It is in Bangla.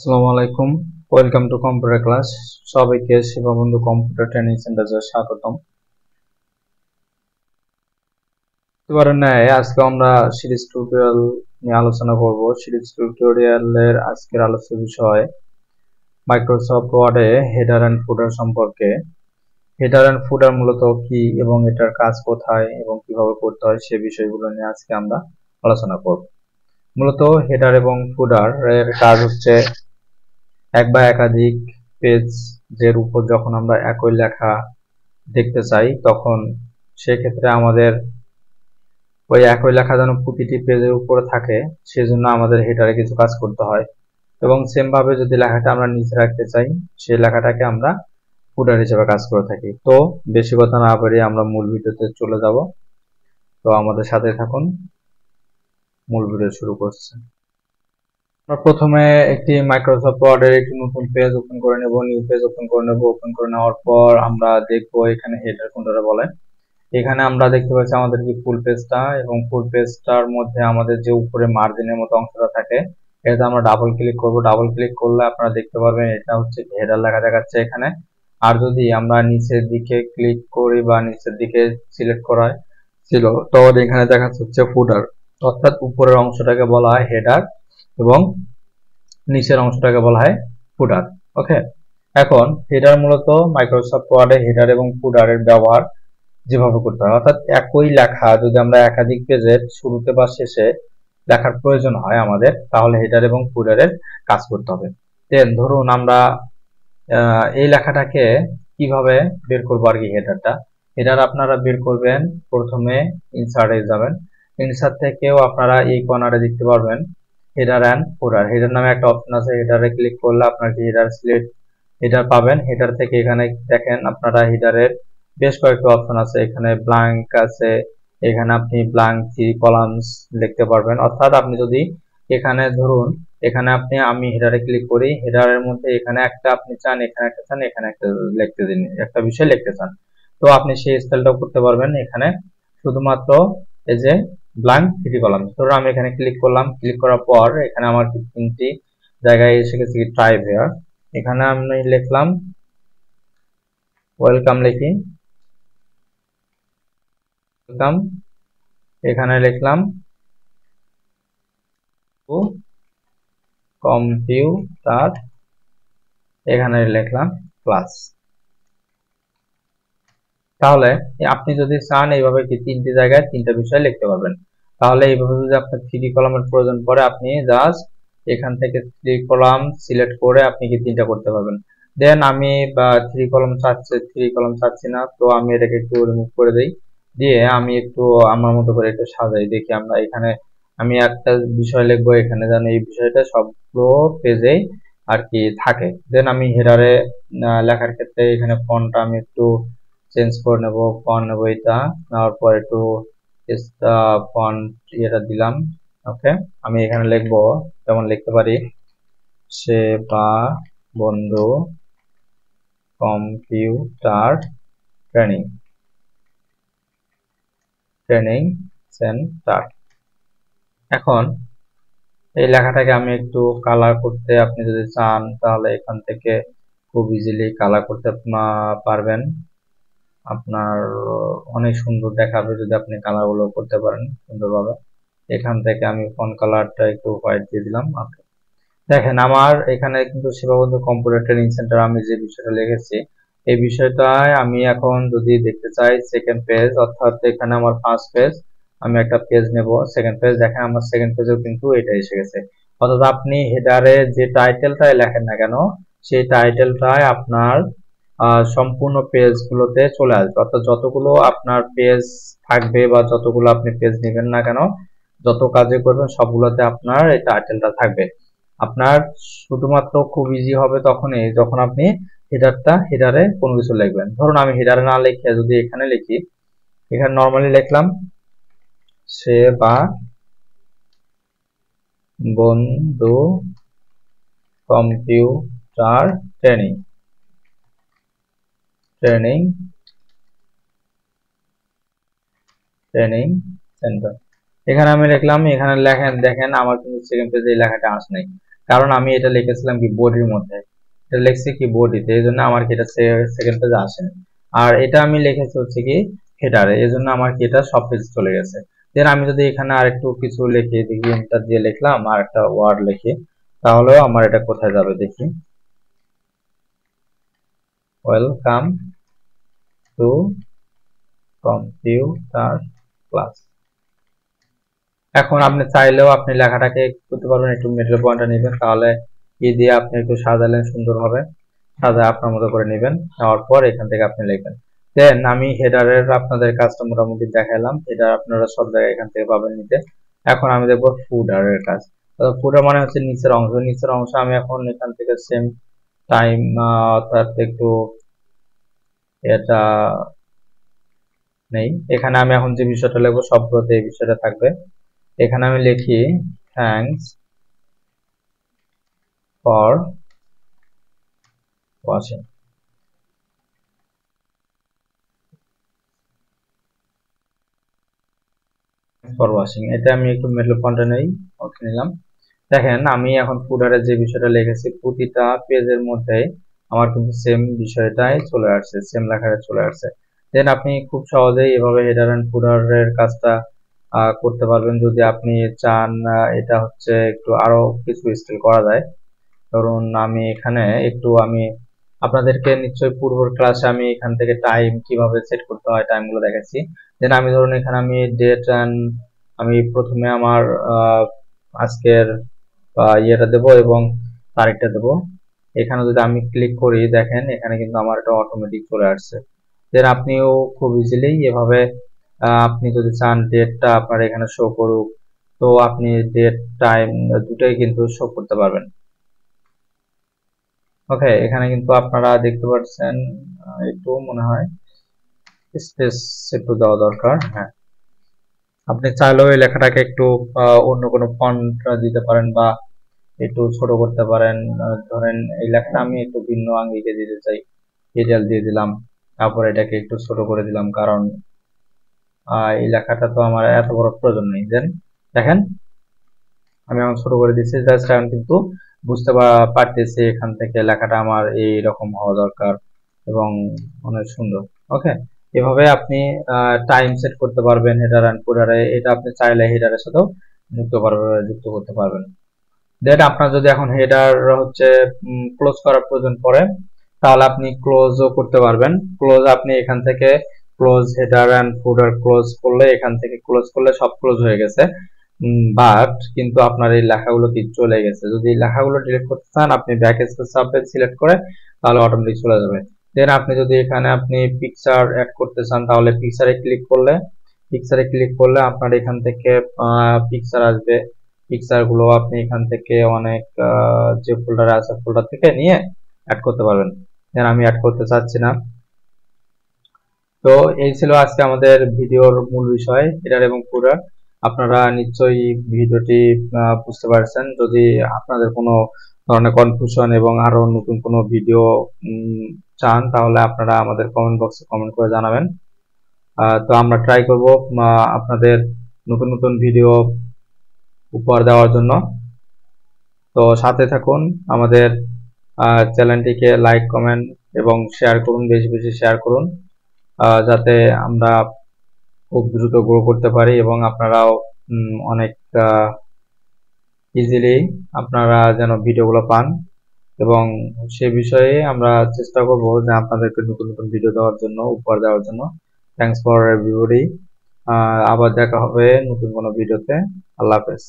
আসসালামু আলাইকুম। Welcome to computer class. সবাইকে শিববন্ধু কম্পিউটার ট্রেনিং সেন্টারে স্বাগতম। এবারে ন্যায় আজকে আমরা সিরিজ টিউটোরিয়াল নিয়ে আলোচনা করব। সিরিজ টিউটোরিয়ালের আজকের আলোচ্য বিষয় মাইক্রোসফট ওয়ার্ডে হেডার এন্ড ফুটার সম্পর্কে। হেডার এন্ড ফুটার মূলত কি এবং এটার কাজ কোথায় এবং কিভাবে করতে হয় সে বিষয়গুলো নিয়ে আজকে আমরা আলোচনা করব। মূলত হেডার এবং ফুটার এর কাজ হচ্ছে এক বা একাধিক পেজের উপর যখন আমরা একই লেখা দেখতে চাই তখন সেক্ষেত্রে আমাদের ওই একই লেখা যেন প্রতিটি পেজের উপরে থাকে সেজন্য আমাদের হেডারে কিছু কাজ করতে হয়। এবং সেম ভাবে যদি লেখাটা আমরা নিচে রাখতে চাই সেই লেখাটাকে আমরা ফুটার হিসেবে কাজ করে থাকি। তো বেশি কথা না বাড়িয়ে আমরা মূল ভিডিওতে চলে যাব। তো আমাদের সাথে থাকুন, মূল ভিডিও শুরু করছি। আমরা প্রথমে একটি মাইক্রোসফট ওয়ার্ডের একটি নতুন পেজ ওপেন করে নেব, নিউ পেজ ওপেন করে নেব। ওপেন করে নেওয়ার পর আমরা দেখব এখানে হেডার কোনটা বলে। এখানে আমরা দেখতে পাচ্ছি আমাদের কি ফুল পেজটা, এবং ফুল পেজটার মধ্যে আমাদের যে উপরে মার্জিনের মতো অংশটা থাকে এটাতে আমরা ডাবল ক্লিক করব। ডাবল ক্লিক করলে আপনারা দেখতে পারবেন এটা হচ্ছে হেডার লেখা দেখাচ্ছে এখানে। আর যদি আমরা নিচের দিকে ক্লিক করি বা নিচের দিকে সিলেক্ট করা ছিল তখন এখানে দেখাচ্ছে হচ্ছে ফুটার, অর্থাৎ উপরের অংশটাকে বলা হয় হেডার এবং নিচের অংশটাকে বলা হয় ফুটার। ওকে, এখন হেডার মূলত মাইক্রোসফট ওয়ার্ডে হেডার এবং ফুটারের ব্যবহার যেভাবে করতে হয়, অর্থাৎ একই লেখা যদি আমরা একাধিক পেজের শুরুতে বা শেষে লেখার প্রয়োজন হয় আমাদের, তাহলে হেডার এবং ফুটারের কাজ করতে হবে। দেন ধরুন আমরা এই লেখাটাকে কিভাবে বের করবো আর কি। হেডার আপনারা বের করবেন, প্রথমে ইনসার্টে যাবেন। ইনসার্ট থেকেও আপনারা এই কর্নারে দেখতে পারবেন হেডার অ্যান্ড ফুটার। হেডার নামে একটা অপশন আছে, হেডারে ক্লিক করলে আপনার কি হেডার সিলেক্ট হেডার পাবেন। হেডার থেকে এখানে দেখেন আপনারা হেডারের বেশ কয়েকটা অপশন আছে, এখানে ব্ল্যাঙ্ক আছে, এখানে আপনি ব্ল্যাঙ্ক 3 কলামস দেখতে পারবেন। অর্থাৎ আপনি যদি এখানে ধরুন এখানে আমি হেডারে ক্লিক করি, হেডারের মধ্যে এখানে একটা আপনি চান, এখানে একটা চান, এখানে একটা লিখতে দিন, একটা বিষয় লিখতে চান, তো আপনি সেই স্টাইলটাও করতে পারবেন। এখানে শুধুমাত্র এই যে ব্ল্যাঙ্ক 3 কলাম, ধরুন আমি এখানে ক্লিক করলাম। ক্লিক করার পর এখানে আমার তিনটি জায়গায় এসে গেছে কি ট্রাই হেয়ার। এখানে আমি লিখলাম ওয়েলকাম, লিখি ওয়েলকাম। এখানে লিখলাম টু কম্পিউটার, এখানে লিখলাম ক্লাস। তাহলে আপনি যদি চান এইভাবে কি তিনটি জায়গায় তিনটা বিষয় লিখতে পারবেন। তাহলে এইভাবে যদি আপনার 3 কলামের প্রয়োজন পড়ে আপনি জাস্ট এখান থেকে 3 কলাম সিলেক্ট করে আপনি কি তিনটা করতে পারবেন। দেন আমি 3 কলাম চাচ্ছি না, তো আমি এটাকে একটু রিমুভ করে দেই, দিয়ে আমি একটু আমার মতো করে একটু সাজাই। দেখি আমরা এখানে আমি একটা বিষয় লিখবো, এখানে যেন এই বিষয়টা সবগুলো পেজেই আর কি থাকে। দেন আমি হেডারে লেখার ক্ষেত্রে এখানে ফন্টটা আমি একটু চেঞ্জ করে নেব। ফন্ট নেব এটা, নেওয়ার পর একটু ফন্ট এটা দিলাম। ওকে, আমি এখানে লিখবো, যেমন লিখতে পারি সেবা বন্ধু কম্পিউটার ট্রেনিং ট্রেনিং সেন্টার। এখন এই লেখাটাকে আমি একটু কালার করতে আপনি যদি চান তাহলে এখান থেকে খুব ইজিলি কালার করতে পারবেন। আপনার অনেক সুন্দর দেখাবে যদি আপনি কালার গুলো করতে পারেন সুন্দরভাবে। এখান থেকে আমি ফন্ট কালারটা একটু হোয়াইট দিয়ে দিলাম। ওকে, দেখেন আমার এখানে কিন্তু সেবাবন্ধু কম্পিউটার ট্রেনিং সেন্টার আমি যে বিষয়টা লিখেছি এই বিষয়টায় আমি এখন যদি দেখতে চাই সেকেন্ড পেজ, অর্থাৎ এখানে আমার ফার্স্ট পেজ, আমি একটা পেজ নেব সেকেন্ড পেজ। দেখেন আমার সেকেন্ড পেজেও কিন্তু এটা এসে গেছে। অর্থাৎ আপনি হেডারে যে টাইটেলটাই লেখেন না কেন সেই টাইটেলটাই আপনার সম্পূর্ণ পেজগুলোতে চলে আসবে। অর্থাৎ যতগুলো আপনার পেজ থাকবে বা যতগুলো আপনি পেজ নেবেন না কেন, যত কাজে করবেন সবগুলোতে আপনার এই টাইটেলটা থাকবে। আপনার শুধুমাত্র খুব ইজি হবে তখনই যখন আপনি হেডারে কোনো কিছু লিখবেন। ধরুন আমি হেডারে না লিখে যদি এখানে লিখি, এখানে নর্মালি লিখলাম সেবা বন্ধু computer training training training centre. এখানে আমি লিখলাম, এখানে লেখেন দেখেন আমার কিন্তু সেকেন্ড পেজে এই লেখাটা আসে নাই। কারণ আমি এটা লিখেছিলাম কি বডির মধ্যে, এটা লিখছি কি বডিতে, এই জন্য আমার কি এটা সেকেন্ড পেজে আসেনি। আর এটা আমি লিখেছি হচ্ছে কি হেডারে, এই জন্য আমার কি এটা সব পেজ চলে গেছে। দেন আমি যদি এখানে আরেকটু কিছু লিখি, দেখি এন্টার দিয়ে লিখলাম আর একটা ওয়ার্ড লিখি, তাহলেও আমার এটা কোথায় যাবে দেখি। Welcome to computer class. এখন আপনি চাইলেও আপনি লেখাটাকে করতে পারবেন, একটু মিডল পয়েন্টটা নেবেন, তাহলে ই দিয়ে আপনি একটু সাজালেন সুন্দরভাবে, সাজা আপনার মতো করে নেবেন, নেওয়ার পর এখান থেকে আপনি লিখবেন। দেন আমি হেডারের আপনাদের কাজটা মোটামুটি দেখালাম, হেডার আপনারা সব জায়গায় এখান থেকে পাবেন নিতে। এখন আমি দেখবো ফুডারের কাজ। ফুডার মানে হচ্ছে নিচের অংশ, নিচের অংশ আমি এখন এখান থেকে সেম টাইম অর্থাৎ একটু এটা নেই, এখানে আমি এখন যে বিষয়টা লিখবো সবগুলোতে এই বিষয়টা থাকবে। এখানে আমি লিখি থ্যাঙ্কস ফর ওয়াচিং। এটা আমি একটু মিডল পয়েন্টে নেই, ওকে নিলাম। দেখেন আমি এখন ফুডারের যে বিষয়টা লিখেছি প্রতিটা পেজের মধ্যে আমার কিন্তু সেম বিষয়টাই চলে আসছে, সেম লেখাটা চলে আসছে। দেন আপনি খুব সহজেই এভাবে হেডার এন্ড ফুডারের কাজটা করতে পারবেন যদি আপনি চান। এটা হচ্ছে একটু আরো কিছু স্টাইল করা যায়। ধরুন আমি এখানে একটু আমি আপনাদেরকে নিশ্চয়ই পূর্বের ক্লাসে আমি এখান থেকে টাইম কিভাবে সেট করতে হয় টাইমগুলো দেখাচ্ছি। দেন আমি ধরুন এখানে আমি ডেট এন্ড আমি প্রথমে আমার আজকের ইয়েটা দেবো এবং তারিখটা দেবো। এখানে যদি আমি ক্লিক করি দেখেন এখানে কিন্তু আমার এটা অটোমেটিক চলে আসছে। দেন আপনিও খুব ইজিলি এভাবে আপনি যদি চান ডেটটা আপনার এখানে শো করুক, তো আপনি ডেট টাইম দুটোই কিন্তু শো করতে পারবেন। ওকে, এখানে কিন্তু আপনারা দেখতে পাচ্ছেন একটু মনে হয় স্পেস একটু দেওয়া দরকার। হ্যাঁ, আপনি চাইলেও এই লেখাটাকে একটু অন্য কোনো ফন্ট দিতে পারেন বা একটু ছোট করতে পারেন। ধরেন এই লেখাটা আমি একটু ভিন্ন আঙ্গিকে দিতে চাই, এরিয়াল দিয়ে দিলাম, তারপর এটাকে একটু ছোট করে দিলাম, কারণ এই লেখাটা তো আমার এত বড় প্রয়োজন নেই। দেন দেখেন আমি এখন ছোট করে দিচ্ছি, জাস্ট এখন কিন্তু বুঝতে পারতেছি এখান থেকে লেখাটা আমার এই রকম হওয়া দরকার এবং অনেক সুন্দর। ওকে, এভাবে আপনি টাইম সেট করতে পারবেন হেডার এন্ড ফুডারে। এটা আপনি চাইলে হেডারের সাথেও যুক্ত করতে পারবেন। দেন আপনার যদি এখন হেডার হচ্ছে ক্লোজ করার প্রয়োজন পড়ে, তাহলে আপনি ক্লোজও করতে পারবেন। ক্লোজ আপনি এখান থেকে close header and footer close করলে, এখান থেকে ক্লোজ করলে সব ক্লোজ হয়ে গেছে, বাট কিন্তু আপনার এই লেখাগুলো কি চলে গেছে। যদি এই লেখাগুলো ডিলিট করতে চান আপনি ব্যাক স্পেস সাবজেক্ট সিলেক্ট করে তাহলে অটোমেটিক চলে যাবে। দেন আপনি যদি এখানে আপনি পিকচার অ্যাড করতে চান তাহলে পিকচারে ক্লিক করলে আপনার এখান থেকে পিকচার আসবে। পিকচার গুলো আপনি এখান থেকে অনেক যে ফোল্ডারে আছে ফোল্ডার থেকে নিয়ে অ্যাড করতে পারবেন। দেন আমি অ্যাড করতে চাচ্ছি না। তো এই ছিল আজকে আমাদের ভিডিওর মূল বিষয় হেডার এবং ফুডার। আপনারা নিশ্চয়ই ভিডিওটি বুঝতে পারছেন। যদি আপনাদের কোনো ধরনের কনফিউশন এবং আরো নতুন কোনো ভিডিও চান তাহলে আপনারা আমাদের কমেন্ট বক্সে কমেন্ট করে জানাবেন। তো আমরা ট্রাই করব আপনাদের নতুন নতুন ভিডিও উপহার দেওয়ার জন্য। তো সাথে থাকুন, আমাদের চ্যানেলটিকে লাইক কমেন্ট এবং শেয়ার করুন, বেশি বেশি শেয়ার করুন, যাতে আমরা খুব দ্রুত গ্রো করতে পারি এবং আপনারাও অনেক ইজিলি আপনারা যেন ভিডিওগুলো পান। এবং সে বিষয়ে আমরা চেষ্টা করব যে আপনাদেরকে নতুন নতুন ভিডিও দেওয়ার জন্য, উপহার দেওয়ার জন্য। Thanks for everybody. আবার দেখা হবে নতুন কোনো ভিডিওতে। আল্লাহ হাফেজ।